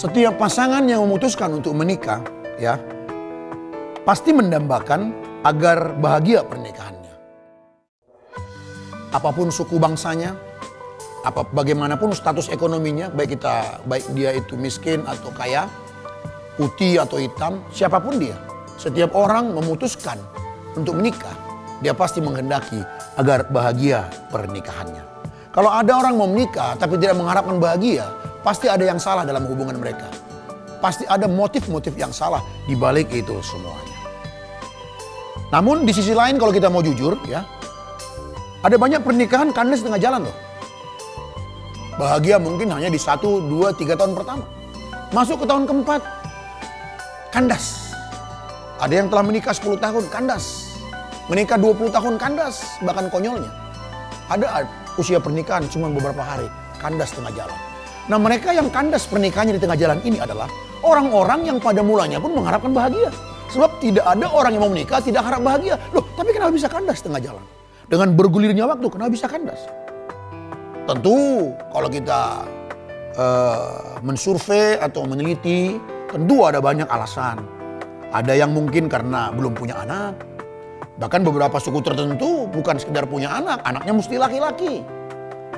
Setiap pasangan yang memutuskan untuk menikah, ya, pasti mendambakan agar bahagia pernikahannya. Apapun suku bangsanya, bagaimanapun status ekonominya, baik dia itu miskin atau kaya, putih atau hitam, siapapun dia. Setiap orang memutuskan untuk menikah, dia pasti menghendaki agar bahagia pernikahannya. Kalau ada orang mau menikah tapi tidak mengharapkan bahagia, pasti ada yang salah dalam hubungan mereka. Pasti ada motif-motif yang salah di balik itu semuanya. Namun di sisi lain kalau kita mau jujur, ya, ada banyak pernikahan kandas tengah jalan loh. Bahagia mungkin hanya di 1, 2, 3 tahun pertama. Masuk ke tahun keempat, kandas. Ada yang telah menikah 10 tahun, kandas. Menikah 20 tahun, kandas. Bahkan konyolnya. Ada usia pernikahan cuma beberapa hari, kandas tengah jalan. Nah, mereka yang kandas pernikahannya di tengah jalan ini adalah orang-orang yang pada mulanya pun mengharapkan bahagia. Sebab tidak ada orang yang mau menikah tidak harap bahagia. Loh, tapi kenapa bisa kandas tengah jalan? Dengan bergulirnya waktu, kenapa bisa kandas? Tentu kalau kita mensurvei atau meneliti, tentu ada banyak alasan. Ada yang mungkin karena belum punya anak. Bahkan beberapa suku tertentu bukan sekedar punya anak, anaknya mesti laki-laki.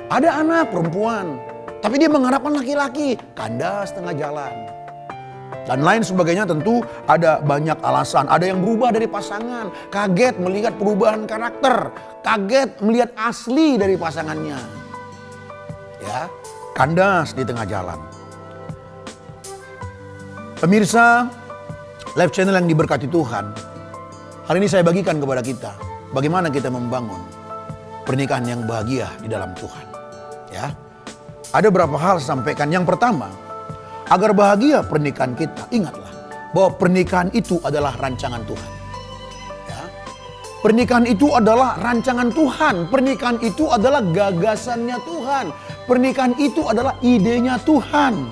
Ada anak perempuan, tapi dia mengharapkan laki-laki, kandas tengah jalan. Dan lain sebagainya, tentu ada banyak alasan. Ada yang berubah dari pasangan, kaget melihat perubahan karakter, kaget melihat asli dari pasangannya. Ya, kandas di tengah jalan. Pemirsa Live Channel yang diberkati Tuhan, hari ini saya bagikan kepada kita bagaimana kita membangun pernikahan yang bahagia di dalam Tuhan. Ya, ada beberapa hal saya sampaikan. Yang pertama, agar bahagia pernikahan kita, ingatlah bahwa pernikahan itu adalah rancangan Tuhan. Ya, pernikahan itu adalah rancangan Tuhan. Pernikahan itu adalah gagasannya Tuhan. Pernikahan itu adalah idenya Tuhan.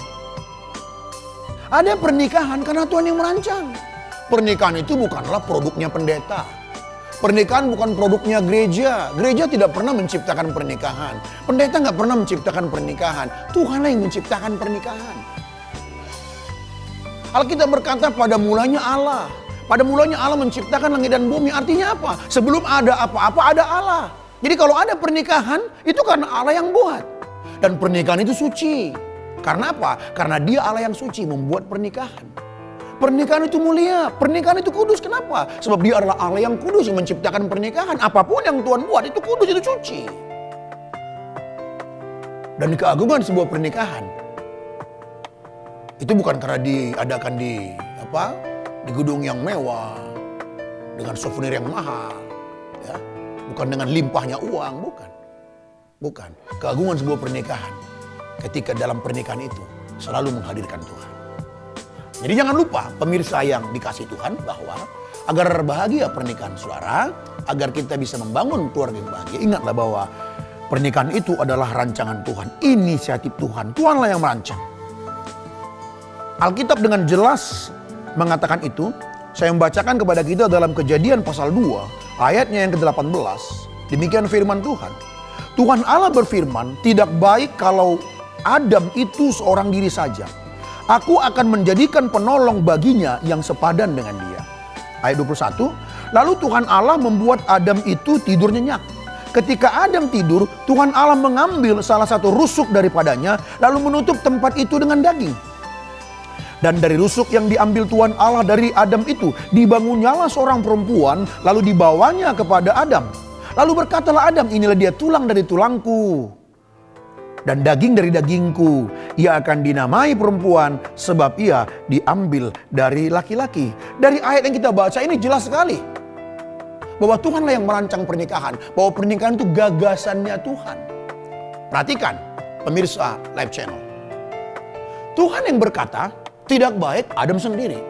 Ada pernikahan karena Tuhan yang merancang. Pernikahan itu bukanlah produknya pendeta. Pernikahan bukan produknya gereja. Gereja tidak pernah menciptakan pernikahan. Pendeta nggak pernah menciptakan pernikahan. Tuhanlah yang menciptakan pernikahan. Alkitab berkata pada mulanya Allah. Pada mulanya Allah menciptakan langit dan bumi. Artinya apa? Sebelum ada apa-apa ada Allah. Jadi kalau ada pernikahan itu karena Allah yang buat. Dan pernikahan itu suci. Karena apa? Karena dia Allah yang suci membuat pernikahan. Pernikahan itu mulia, pernikahan itu kudus. Kenapa? Sebab dia adalah Allah yang kudus yang menciptakan pernikahan. Apapun yang Tuhan buat itu kudus, itu suci. Dan keagungan sebuah pernikahan itu bukan karena diadakan di gedung yang mewah, dengan souvenir yang mahal, ya. Bukan dengan limpahnya uang, bukan. Keagungan sebuah pernikahan ketika dalam pernikahan itu selalu menghadirkan Tuhan. Jadi jangan lupa pemirsa yang dikasih Tuhan bahwa agar bahagia pernikahan saudara, agar kita bisa membangun keluarga yang bahagia, ingatlah bahwa pernikahan itu adalah rancangan Tuhan, inisiatif Tuhan. Tuhanlah yang merancang. Alkitab dengan jelas mengatakan itu. Saya membacakan kepada kita dalam Kejadian pasal 2 ayatnya yang ke-18. Demikian firman Tuhan. Tuhan Allah berfirman, tidak baik kalau Adam itu seorang diri saja. Aku akan menjadikan penolong baginya yang sepadan dengan dia. Ayat 21. Lalu Tuhan Allah membuat Adam itu tidur nyenyak. Ketika Adam tidur, Tuhan Allah mengambil salah satu rusuk daripadanya, lalu menutup tempat itu dengan daging. Dan dari rusuk yang diambil Tuhan Allah dari Adam itu, dibangunnyalah seorang perempuan, lalu dibawanya kepada Adam. Lalu berkatalah Adam, inilah dia tulang dari tulangku dan daging dari dagingku. Ia akan dinamai perempuan sebab ia diambil dari laki-laki. Dari ayat yang kita baca ini jelas sekali bahwa Tuhanlah yang merancang pernikahan, bahwa pernikahan itu gagasannya Tuhan. Perhatikan pemirsa Live Channel. Tuhan yang berkata, tidak baik Adam sendiri.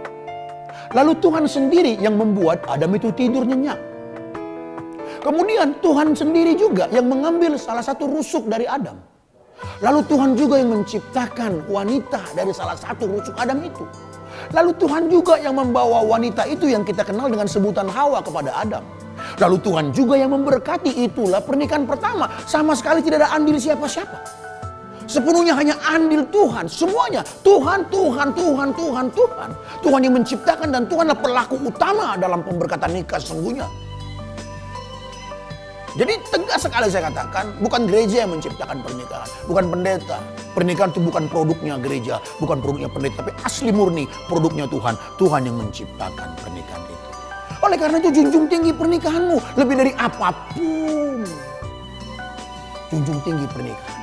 Lalu Tuhan sendiri yang membuat Adam itu tidur nyenyak. Kemudian Tuhan sendiri juga yang mengambil salah satu rusuk dari Adam. Lalu Tuhan juga yang menciptakan wanita dari salah satu rusuk Adam itu. Lalu Tuhan juga yang membawa wanita itu yang kita kenal dengan sebutan Hawa kepada Adam. Lalu Tuhan juga yang memberkati. Itulah pernikahan pertama. Sama sekali tidak ada andil siapa-siapa. Sepenuhnya hanya andil Tuhan. Semuanya Tuhan, Tuhan, Tuhan, Tuhan, Tuhan. Tuhan yang menciptakan dan Tuhanlah pelaku utama dalam pemberkatan nikah sesungguhnya. Jadi tegas sekali saya katakan, bukan gereja yang menciptakan pernikahan, bukan pendeta. Pernikahan itu bukan produknya gereja, bukan produknya pendeta, tapi asli murni produknya Tuhan. Tuhan yang menciptakan pernikahan itu. Oleh karena itu junjung tinggi pernikahanmu lebih dari apapun. Junjung tinggi pernikahanmu.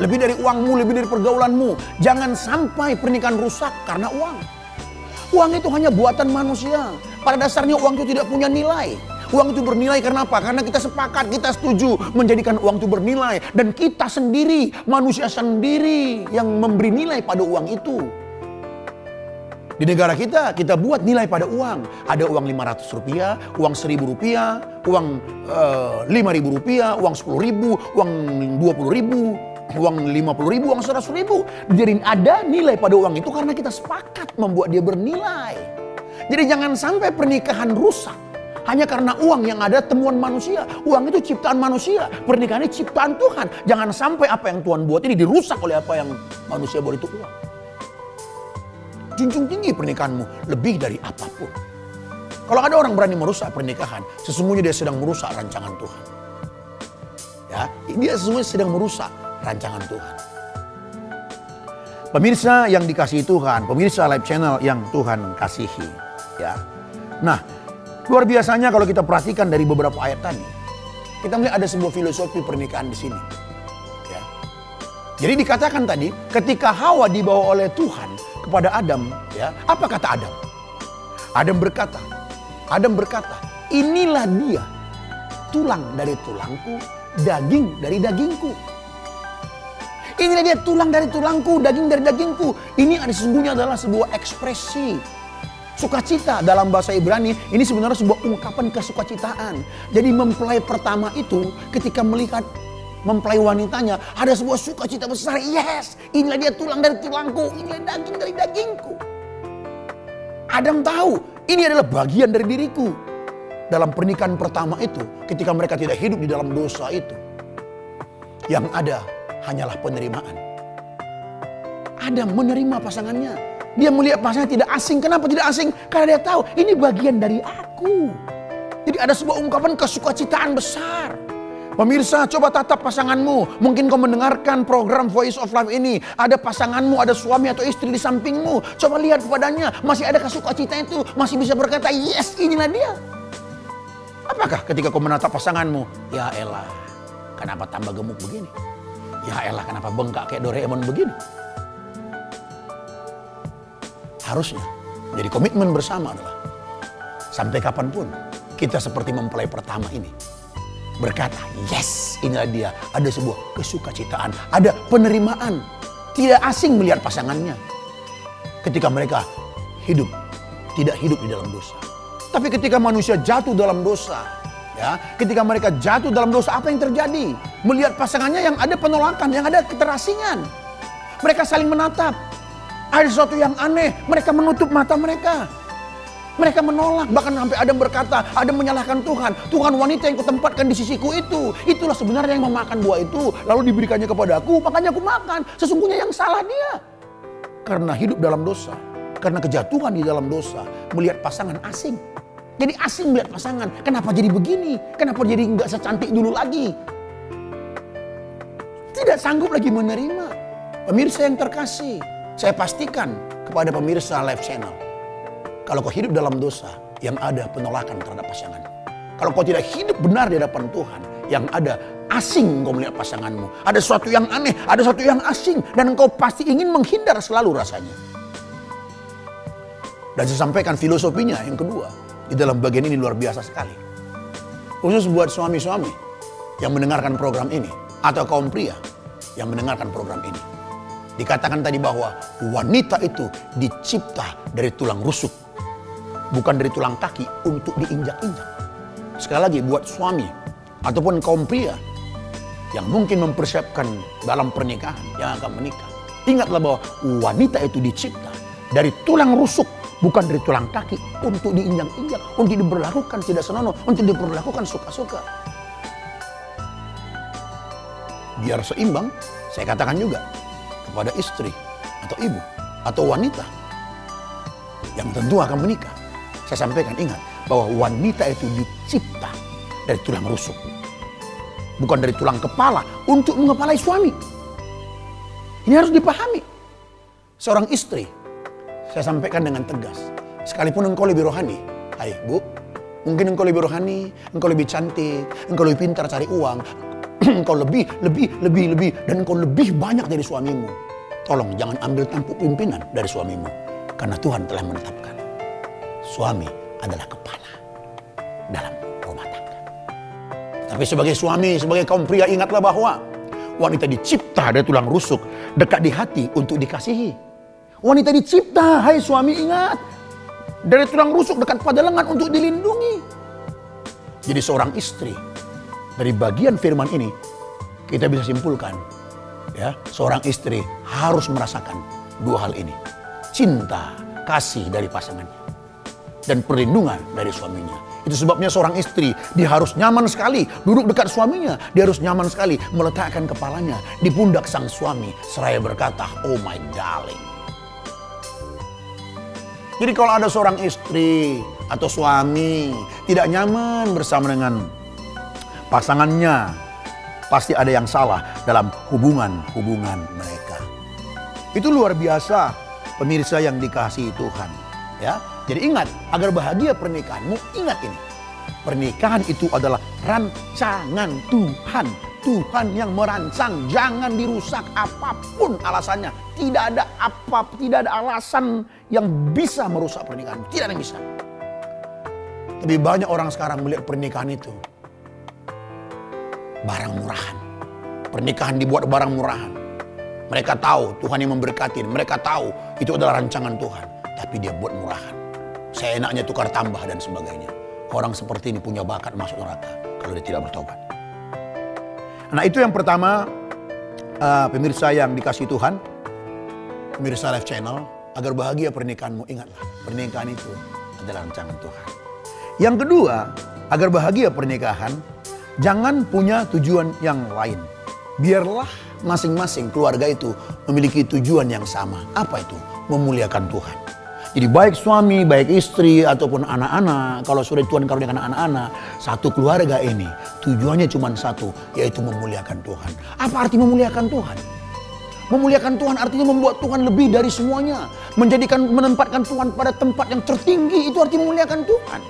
Lebih dari uangmu, lebih dari pergaulanmu. Jangan sampai pernikahan rusak karena uang. Uang itu hanya buatan manusia. Pada dasarnya uang itu tidak punya nilai. Uang itu bernilai karena apa? Karena kita sepakat, kita setuju menjadikan uang itu bernilai. Dan kita sendiri, manusia sendiri yang memberi nilai pada uang itu. Di negara kita buat nilai pada uang. Ada uang Rp500, uang Rp1.000, uang Rp5.000, uang Rp10.000, uang Rp20.000, uang Rp50.000, uang Rp100.000. Jadi ada nilai pada uang itu karena kita sepakat membuat dia bernilai. Jadi jangan sampai pernikahan rusak hanya karena uang yang ada temuan manusia. Uang itu ciptaan manusia. Pernikahan ini ciptaan Tuhan. Jangan sampai apa yang Tuhan buat ini dirusak oleh apa yang manusia buat itu uang. Junjung tinggi pernikahanmu lebih dari apapun. Kalau ada orang berani merusak pernikahan, sesungguhnya dia sedang merusak rancangan Tuhan. Ya, dia sesungguhnya sedang merusak rancangan Tuhan. Pemirsa yang dikasihi Tuhan, pemirsa Live Channel yang Tuhan kasihi, ya. Nah, luar biasanya kalau kita perhatikan dari beberapa ayat tadi, kita melihat ada sebuah filosofi pernikahan di sini. Ya. Jadi dikatakan tadi, ketika Hawa dibawa oleh Tuhan kepada Adam, ya, apa kata Adam? Adam berkata, inilah dia, tulang dari tulangku, daging dari dagingku. Inilah dia, tulang dari tulangku, daging dari dagingku. Ini sesungguhnya adalah sebuah ekspresi sukacita dalam bahasa Ibrani. Ini sebenarnya sebuah ungkapan kesukacitaan. Jadi mempelai pertama itu ketika melihat mempelai wanitanya, ada sebuah sukacita besar. Yes, inilah dia, tulang dari tulangku, inilah daging dari dagingku. Adam tahu ini adalah bagian dari diriku. Dalam pernikahan pertama itu, ketika mereka tidak hidup di dalam dosa itu, yang ada hanyalah penerimaan. Adam menerima pasangannya. Dia melihat pasangan tidak asing. Kenapa tidak asing? Karena dia tahu ini bagian dari aku. Jadi ada sebuah ungkapan kesukacitaan besar. Pemirsa, coba tatap pasanganmu. Mungkin kau mendengarkan program Voice of Life ini. Ada pasanganmu, ada suami atau istri di sampingmu. Coba lihat kepadanya. Masih ada kesukacita itu. Masih bisa berkata, yes, inilah dia. Apakah ketika kau menatap pasanganmu? Ya elah, kenapa tambah gemuk begini? Ya elah, kenapa bengkak kayak Doraemon begini? Harusnya jadi komitmen bersama adalah sampai kapanpun kita seperti mempelai pertama ini berkata, yes, inilah dia. Ada sebuah kesukacitaan, ada penerimaan. Tidak asing melihat pasangannya ketika mereka hidup, tidak hidup di dalam dosa. Tapi ketika manusia jatuh dalam dosa, ya, ketika mereka jatuh dalam dosa, apa yang terjadi? Melihat pasangannya yang ada penolakan, yang ada keterasingan. Mereka saling menatap. Ada sesuatu yang aneh, mereka menutup mata mereka. Mereka menolak, bahkan sampai Adam berkata, Adam menyalahkan Tuhan. Tuhan, wanita yang kutempatkan di sisiku itu, itulah sebenarnya yang memakan buah itu, lalu diberikannya kepadaku, makanya aku makan. Sesungguhnya yang salah dia. Karena hidup dalam dosa, karena kejatuhan di dalam dosa, melihat pasangan asing. Jadi asing melihat pasangan, kenapa jadi begini? Kenapa jadi nggak secantik dulu lagi? Tidak sanggup lagi menerima. Pemirsa yang terkasih, saya pastikan kepada pemirsa Live Channel, kalau kau hidup dalam dosa, yang ada penolakan terhadap pasangan. Kalau kau tidak hidup benar di hadapan Tuhan, yang ada asing kau melihat pasanganmu. Ada sesuatu yang aneh, ada sesuatu yang asing, dan engkau pasti ingin menghindar selalu rasanya. Dan saya sampaikan filosofinya yang kedua, di dalam bagian ini luar biasa sekali. Khusus buat suami-suami yang mendengarkan program ini, atau kaum pria yang mendengarkan program ini. Dikatakan tadi bahwa wanita itu dicipta dari tulang rusuk, bukan dari tulang kaki untuk diinjak-injak. Sekali lagi buat suami ataupun kaum pria yang mungkin mempersiapkan dalam pernikahan yang akan menikah, ingatlah bahwa wanita itu dicipta dari tulang rusuk, bukan dari tulang kaki untuk diinjak-injak, untuk diberlakukan tidak senonoh, untuk diberlakukan suka-suka. Biar seimbang Saya katakan juga kepada istri atau ibu atau wanita yang tentu akan menikah. Saya sampaikan, ingat bahwa wanita itu dicipta dari tulang rusuk. Bukan dari tulang kepala untuk mengepalai suami. Ini harus dipahami. Seorang istri, saya sampaikan dengan tegas. Sekalipun engkau lebih rohani, hai bu, mungkin engkau lebih rohani, engkau lebih cantik, engkau lebih pintar cari uang, engkau lebih, dan engkau lebih banyak dari suamimu. Tolong jangan ambil tampuk pimpinan dari suamimu. Karena Tuhan telah menetapkan suami adalah kepala dalam rumah tangga. Tapi sebagai suami, sebagai kaum pria, ingatlah bahwa wanita dicipta dari tulang rusuk, dekat di hati untuk dikasihi. Wanita dicipta, hai suami ingat, dari tulang rusuk dekat pada lengan untuk dilindungi. Jadi seorang istri, dari bagian firman ini kita bisa simpulkan, ya, seorang istri harus merasakan dua hal ini. Cinta, kasih dari pasangannya, dan perlindungan dari suaminya. Itu sebabnya seorang istri, dia harus nyaman sekali duduk dekat suaminya. Dia harus nyaman sekali meletakkan kepalanya di pundak sang suami seraya berkata, oh my darling. Jadi kalau ada seorang istri atau suami tidak nyaman bersama dengan pasangannya, pasti ada yang salah dalam hubungan mereka. Itu luar biasa, pemirsa yang dikasihi Tuhan, ya. Jadi ingat, agar bahagia pernikahanmu, ingat ini. Pernikahan itu adalah rancangan Tuhan. Tuhan yang merancang, jangan dirusak apapun alasannya. Tidak ada alasan yang bisa merusak pernikahan. Tidak ada yang bisa. Lebih banyak orang sekarang melihat pernikahan itu barang murahan. Pernikahan dibuat barang murahan. Mereka tahu Tuhan yang memberkati. Mereka tahu itu adalah rancangan Tuhan. Tapi dia buat murahan. Seenaknya tukar tambah dan sebagainya. Orang seperti ini punya bakat masuk neraka kalau dia tidak bertobat. Nah itu yang pertama, pemirsa yang dikasihi Tuhan, pemirsa Live Channel, agar bahagia pernikahanmu, ingatlah pernikahan itu adalah rancangan Tuhan. Yang kedua, agar bahagia pernikahan, jangan punya tujuan yang lain. Biarlah masing-masing keluarga itu memiliki tujuan yang sama. Apa itu? Memuliakan Tuhan. Jadi baik suami, baik istri, ataupun anak-anak, kalau sudah Tuhan karuniakan anak-anak, satu keluarga ini tujuannya cuma satu, yaitu memuliakan Tuhan. Apa arti memuliakan Tuhan? Memuliakan Tuhan artinya membuat Tuhan lebih dari semuanya. Menempatkan Tuhan pada tempat yang tertinggi, itu arti memuliakan Tuhan.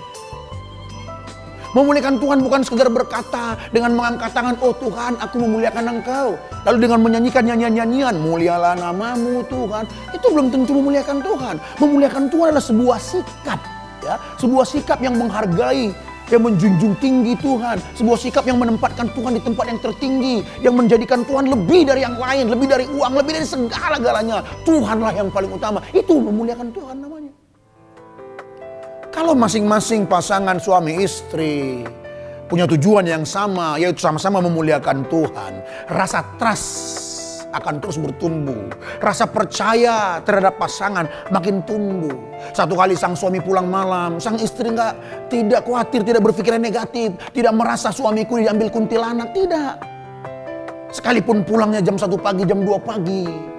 Memuliakan Tuhan bukan sekedar berkata dengan mengangkat tangan, oh Tuhan aku memuliakan Engkau. Lalu dengan menyanyikan nyanyian-nyanyian, mulialah namamu Tuhan. Itu belum tentu memuliakan Tuhan. Memuliakan Tuhan adalah sebuah sikap, ya, sebuah sikap yang menghargai, yang menjunjung tinggi Tuhan. Sebuah sikap yang menempatkan Tuhan di tempat yang tertinggi, yang menjadikan Tuhan lebih dari yang lain, lebih dari uang, lebih dari segala-galanya. Tuhanlah yang paling utama. Itu memuliakan Tuhan namanya. Kalau masing-masing pasangan suami istri punya tujuan yang sama, yaitu sama-sama memuliakan Tuhan, rasa trust akan terus bertumbuh. Rasa percaya terhadap pasangan makin tumbuh. Satu kali sang suami pulang malam, sang istri tidak khawatir, tidak berpikiran negatif, tidak merasa suamiku diambil kuntilanak, tidak. Sekalipun pulangnya jam 1 pagi, jam 2 pagi,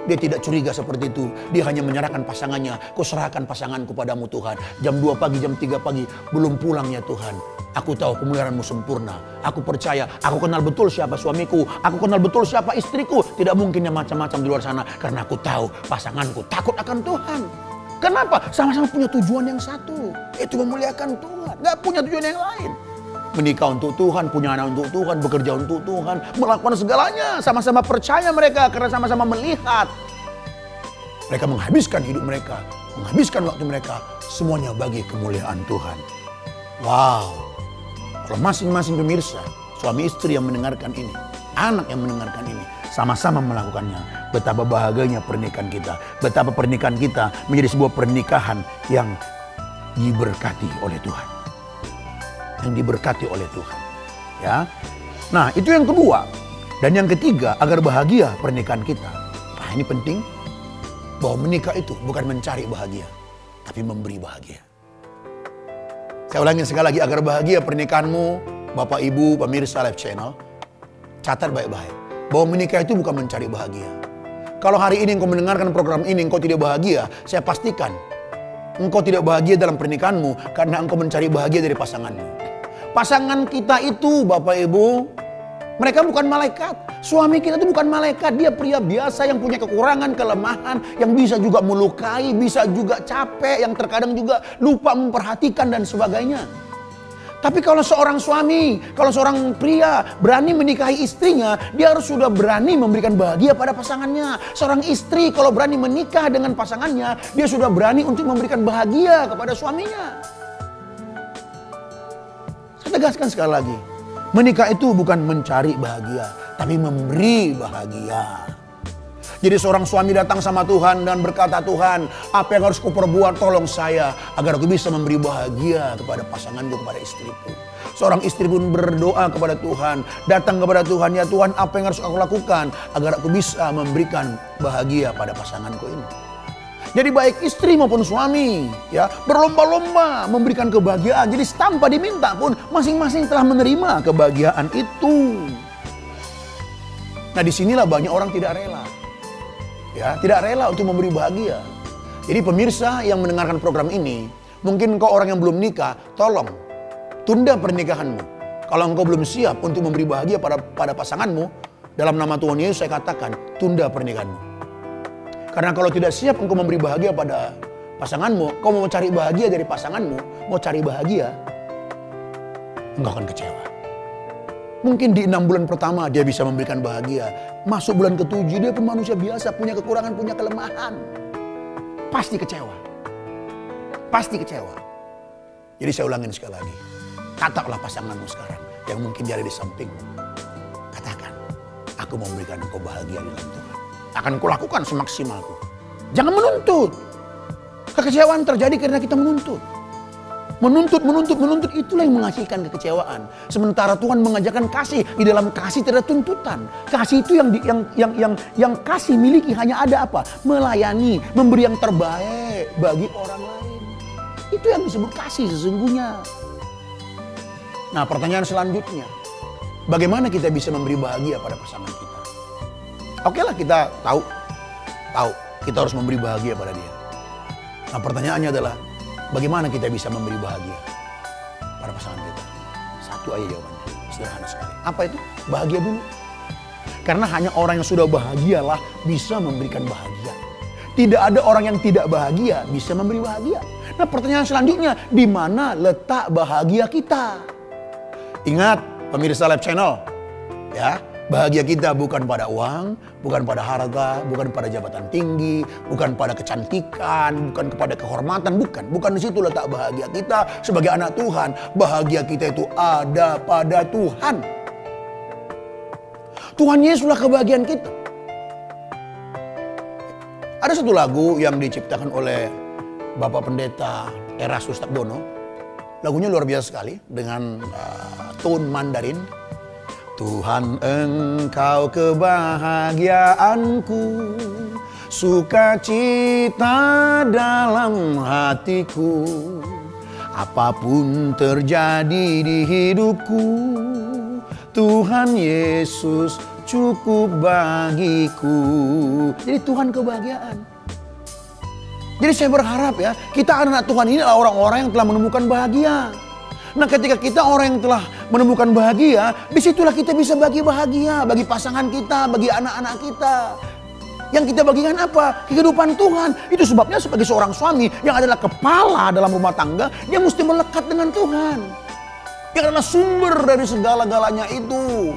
dia tidak curiga seperti itu. Dia hanya menyerahkan pasangannya. Kau serahkan pasanganku padamu Tuhan. Jam 2 pagi, jam 3 pagi. Belum pulangnya Tuhan. Aku tahu kemuliaanmu sempurna. Aku percaya. Aku kenal betul siapa suamiku. Aku kenal betul siapa istriku. Tidak mungkin yang macam-macam di luar sana. Karena aku tahu pasanganku takut akan Tuhan. Kenapa? Sama-sama punya tujuan yang satu. Itu memuliakan Tuhan. Gak punya tujuan yang lain. Menikah untuk Tuhan, punya anak untuk Tuhan, bekerja untuk Tuhan, melakukan segalanya. Sama-sama percaya mereka karena sama-sama melihat. Mereka menghabiskan hidup mereka, menghabiskan waktu mereka, semuanya bagi kemuliaan Tuhan. Wow, kalau masing-masing pemirsa, suami istri yang mendengarkan ini, anak yang mendengarkan ini, sama-sama melakukannya, betapa bahagianya pernikahan kita. Betapa pernikahan kita menjadi sebuah pernikahan yang diberkati oleh Tuhan. Yang diberkati oleh Tuhan, ya. Nah itu yang kedua. Dan yang ketiga, agar bahagia pernikahan kita. Nah ini penting, bahwa menikah itu bukan mencari bahagia, tapi memberi bahagia. Saya ulangi sekali lagi, agar bahagia pernikahanmu, Bapak Ibu pemirsa Live Channel, catat baik-baik. bahwa menikah itu bukan mencari bahagia. Kalau hari ini engkau mendengarkan program ini, engkau tidak bahagia, saya pastikan engkau tidak bahagia dalam pernikahanmu karena engkau mencari bahagia dari pasanganmu. Pasangan kita itu, Bapak Ibu, mereka bukan malaikat. Suami kita itu bukan malaikat. Dia pria biasa yang punya kekurangan, kelemahan, yang bisa juga melukai, bisa juga capek, yang terkadang juga lupa memperhatikan dan sebagainya. Tapi kalau seorang suami, kalau seorang pria berani menikahi istrinya, dia harus sudah berani memberikan bahagia pada pasangannya. Seorang istri kalau berani menikah dengan pasangannya, dia sudah berani untuk memberikan bahagia kepada suaminya. Saya tegaskan sekali lagi, menikah itu bukan mencari bahagia, tapi memberi bahagia. Jadi seorang suami datang sama Tuhan dan berkata, Tuhan, apa yang harus kuperbuat, tolong saya agar aku bisa memberi bahagia kepada pasanganku, kepada istriku. Seorang istri pun berdoa kepada Tuhan, datang kepada Tuhan, ya Tuhan, apa yang harus aku lakukan agar aku bisa memberikan bahagia pada pasanganku ini. Jadi baik istri maupun suami, ya, berlomba-lomba memberikan kebahagiaan. Jadi tanpa diminta pun masing-masing telah menerima kebahagiaan itu. Nah, disinilah banyak orang tidak rela. Ya, tidak rela untuk memberi bahagia. Jadi pemirsa yang mendengarkan program ini, mungkin engkau orang yang belum nikah, tolong tunda pernikahanmu. Kalau engkau belum siap untuk memberi bahagia pada pasanganmu, dalam nama Tuhan Yesus saya katakan, tunda pernikahanmu. Karena kalau tidak siap engkau memberi bahagia pada pasanganmu, kau mau cari bahagia dari pasanganmu, mau cari bahagia, engkau akan kecewa. Mungkin di 6 bulan pertama dia bisa memberikan bahagia. Masuk bulan ke-7 dia pun manusia biasa, punya kekurangan, punya kelemahan. Pasti kecewa. Pasti kecewa. Jadi saya ulangin sekali lagi. Katakanlah pasanganmu sekarang yang mungkin dia ada di sampingmu. Katakan, aku mau memberikan engkau bahagia di dalam Tuhan. Akan kulakukan semaksimalku. Jangan menuntut. Kekecewaan terjadi karena kita menuntut. Menuntut, itulah yang menghasilkan kekecewaan. Sementara Tuhan mengajarkan kasih, di dalam kasih tidak ada tuntutan. Kasih itu yang kasih miliki hanya ada apa? Melayani, memberi yang terbaik bagi orang lain. Itu yang disebut kasih sesungguhnya. Nah, pertanyaan selanjutnya, bagaimana kita bisa memberi bahagia pada pasangan kita? Oke lah, kita tahu kita harus memberi bahagia pada dia. Nah, pertanyaannya adalah, bagaimana kita bisa memberi bahagia pada pasangan kita? Satu aja jawabannya, sederhana sekali. Apa itu? Bahagia dulu. Karena hanya orang yang sudah bahagialah bisa memberikan bahagia. Tidak ada orang yang tidak bahagia bisa memberi bahagia. Nah, pertanyaan selanjutnya, di mana letak bahagia kita? Ingat pemirsa Live Channel, ya. Bahagia kita bukan pada uang, bukan pada harta, bukan pada jabatan tinggi, bukan pada kecantikan, bukan kepada kehormatan, bukan. Bukan di situ letak bahagia kita sebagai anak Tuhan. Bahagia kita itu ada pada Tuhan. Tuhan Yesuslah kebahagiaan kita. Ada satu lagu yang diciptakan oleh Bapak Pendeta Erastus Takbono. Lagunya luar biasa sekali dengan tone Mandarin. Tuhan, Engkau kebahagiaanku, sukacita dalam hatiku. Apapun terjadi di hidupku, Tuhan Yesus cukup bagiku. Jadi Tuhan kebahagiaan. Jadi saya berharap ya, kita anak Tuhan ini adalah orang-orang yang telah menemukan bahagia. Nah, ketika kita orang yang telah menemukan bahagia, disitulah kita bisa bagi bahagia bagi pasangan kita, bagi anak-anak kita. Yang kita bagikan apa? Kehidupan Tuhan. Itu sebabnya sebagai seorang suami yang adalah kepala dalam rumah tangga, dia mesti melekat dengan Tuhan. Yang adalah sumber dari segala-galanya itu.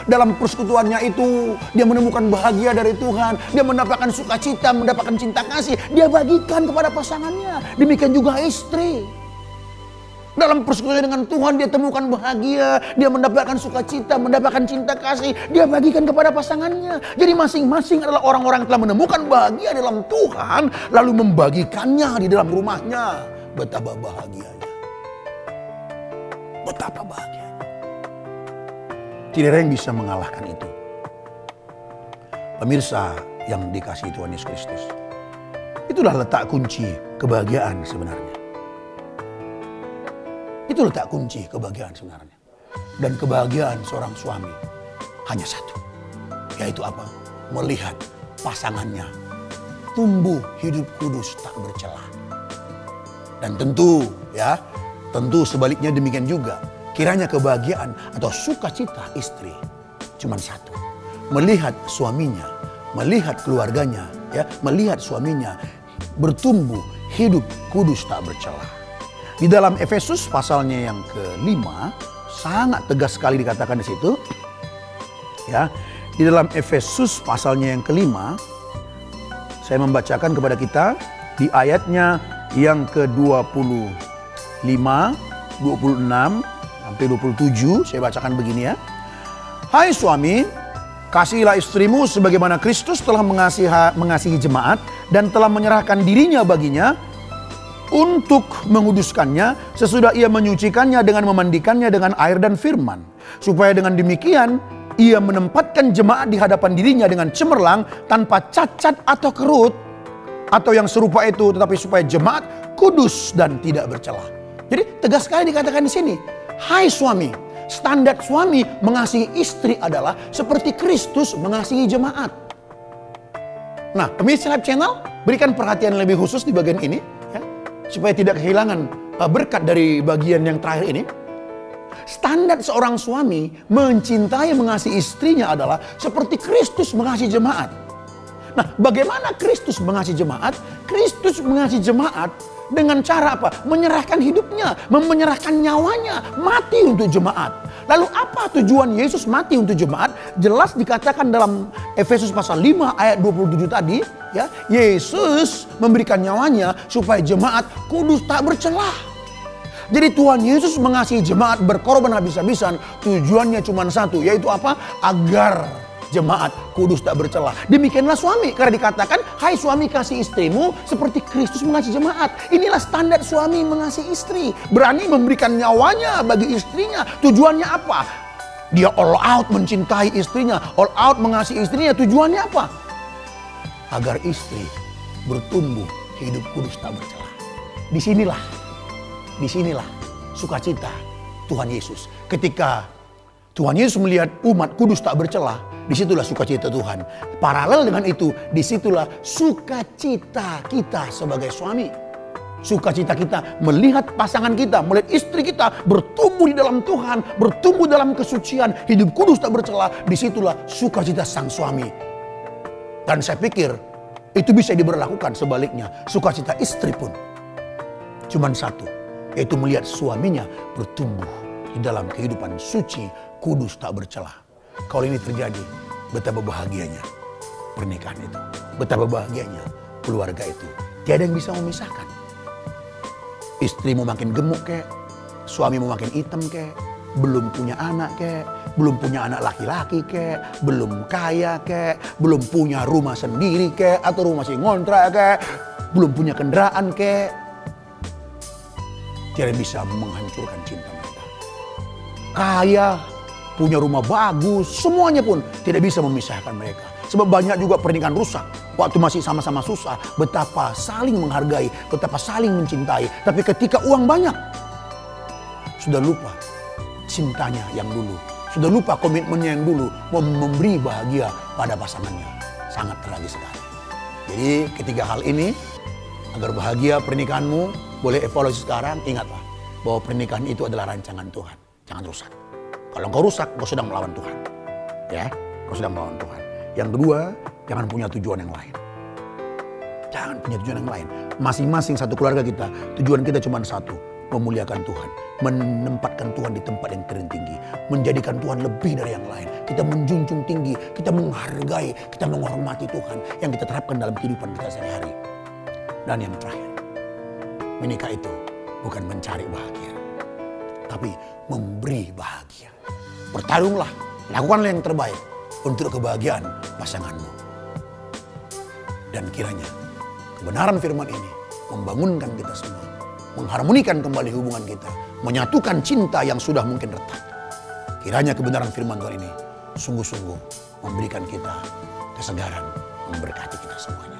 Dalam persekutuannya itu, dia menemukan bahagia dari Tuhan. Dia mendapatkan sukacita, mendapatkan cinta kasih. Dia bagikan kepada pasangannya. Demikian juga istri. Dalam persekutuan dengan Tuhan dia temukan bahagia, dia mendapatkan sukacita, mendapatkan cinta kasih, dia bagikan kepada pasangannya. Jadi masing-masing adalah orang-orang yang telah menemukan bahagia dalam Tuhan, lalu membagikannya di dalam rumahnya. Betapa bahagianya. Betapa bahagianya. Tidak ada yang bisa mengalahkan itu. Pemirsa yang dikasihi Tuhan Yesus Kristus. Itulah letak kunci kebahagiaan sebenarnya. Itu letak kunci kebahagiaan sebenarnya. Dan kebahagiaan seorang suami hanya satu. Yaitu apa? Melihat pasangannya tumbuh hidup kudus tak bercela. Dan tentu sebaliknya demikian juga. Kiranya kebahagiaan atau sukacita istri cuma satu. Melihat suaminya, melihat keluarganya, melihat suaminya bertumbuh hidup kudus tak bercela. Di dalam Efesus pasalnya yang ke-5 sangat tegas sekali dikatakan di situ. Ya, di dalam Efesus pasalnya yang ke-5 saya membacakan kepada kita di ayatnya yang ke-25, 26 sampai 27, saya bacakan begini ya. Hai suami, kasihilah istrimu sebagaimana Kristus telah mengasihi jemaat dan telah menyerahkan dirinya baginya untuk menguduskannya sesudah ia menyucikannya dengan memandikannya dengan air dan firman. Supaya dengan demikian ia menempatkan jemaat di hadapan dirinya dengan cemerlang tanpa cacat atau kerut atau yang serupa itu, tetapi supaya jemaat kudus dan tidak bercela. Jadi tegas sekali dikatakan di sini. Hai suami, standar suami mengasihi istri adalah seperti Kristus mengasihi jemaat. Nah, pemirsa Live Channel, berikan perhatian lebih khusus di bagian ini, ya, supaya tidak kehilangan berkat dari bagian yang terakhir ini. Standar seorang suami mencintai mengasihi istrinya adalah seperti Kristus mengasihi jemaat. Nah, bagaimana Kristus mengasihi jemaat? Kristus mengasihi jemaat dengan cara apa? Menyerahkan hidupnya, menyerahkan nyawanya, mati untuk jemaat. Lalu apa tujuan Yesus mati untuk jemaat? Jelas dikatakan dalam Efesus pasal 5 ayat 27 tadi, ya. Yesus memberikan nyawanya supaya jemaat kudus tak bercelah. Jadi Tuhan Yesus mengasihi jemaat berkorban habis-habisan, tujuannya cuma satu, yaitu apa? Agar jemaat kudus tak bercelah. Demikianlah suami, karena dikatakan, hai suami kasih istrimu seperti Kristus mengasihi jemaat. Inilah standar suami mengasihi istri. Berani memberikan nyawanya bagi istrinya. Tujuannya apa? Dia all out mencintai istrinya, all out mengasihi istrinya. Tujuannya apa? Agar istri bertumbuh hidup kudus tak bercelah. Disinilah sukacita Tuhan Yesus. Ketika Tuhan Yesus melihat umat kudus tak bercelah, disitulah sukacita Tuhan. Paralel dengan itu, disitulah sukacita kita sebagai suami. Sukacita kita melihat pasangan kita, melihat istri kita bertumbuh di dalam Tuhan, bertumbuh dalam kesucian, hidup kudus tak bercelah. Disitulah sukacita sang suami. Dan saya pikir itu bisa diberlakukan sebaliknya. Sukacita istri pun cuman satu, yaitu melihat suaminya bertumbuh di dalam kehidupan suci, kudus tak bercelah. Kalau ini terjadi, betapa bahagianya pernikahan itu. Betapa bahagianya keluarga itu. Tiada yang bisa memisahkan. Istrimu makin gemuk kek, suamimu makin hitam kek, belum punya anak kek, belum punya anak laki-laki kek, belum kaya kek, belum punya rumah sendiri kek, atau rumah masih ngontrak kek, belum punya kendaraan kek. Tiada bisa menghancurkan cinta mereka. Kaya, punya rumah bagus, semuanya pun tidak bisa memisahkan mereka. Sebab banyak juga pernikahan rusak. Waktu masih sama-sama susah, betapa saling menghargai, betapa saling mencintai. Tapi ketika uang banyak, sudah lupa cintanya yang dulu. Sudah lupa komitmennya yang dulu, memberi bahagia pada pasangannya. Sangat tragis sekali. Jadi ketiga hal ini, agar bahagia pernikahanmu, boleh evaluasi sekarang, ingatlah bahwa pernikahan itu adalah rancangan Tuhan. Jangan rusak. Kalau engkau rusak, engkau sedang melawan Tuhan. Ya, engkau sedang melawan Tuhan. Yang kedua, jangan punya tujuan yang lain. Jangan punya tujuan yang lain. Masing-masing satu keluarga kita, tujuan kita cuma satu. Memuliakan Tuhan. Menempatkan Tuhan di tempat yang tertinggi. Menjadikan Tuhan lebih dari yang lain. Kita menjunjung tinggi. Kita menghargai. Kita menghormati Tuhan. Yang kita terapkan dalam kehidupan kita sehari-hari. Dan yang terakhir, menikah itu bukan mencari bahagia, tapi memberi bahagia. Bertarunglah, lakukanlah yang terbaik untuk kebahagiaan pasanganmu. Dan kiranya kebenaran firman ini membangunkan kita semua, mengharmonikan kembali hubungan kita, menyatukan cinta yang sudah mungkin retak. Kiranya kebenaran firman Tuhan ini sungguh-sungguh memberikan kita kesegaran, memberkati kita semuanya.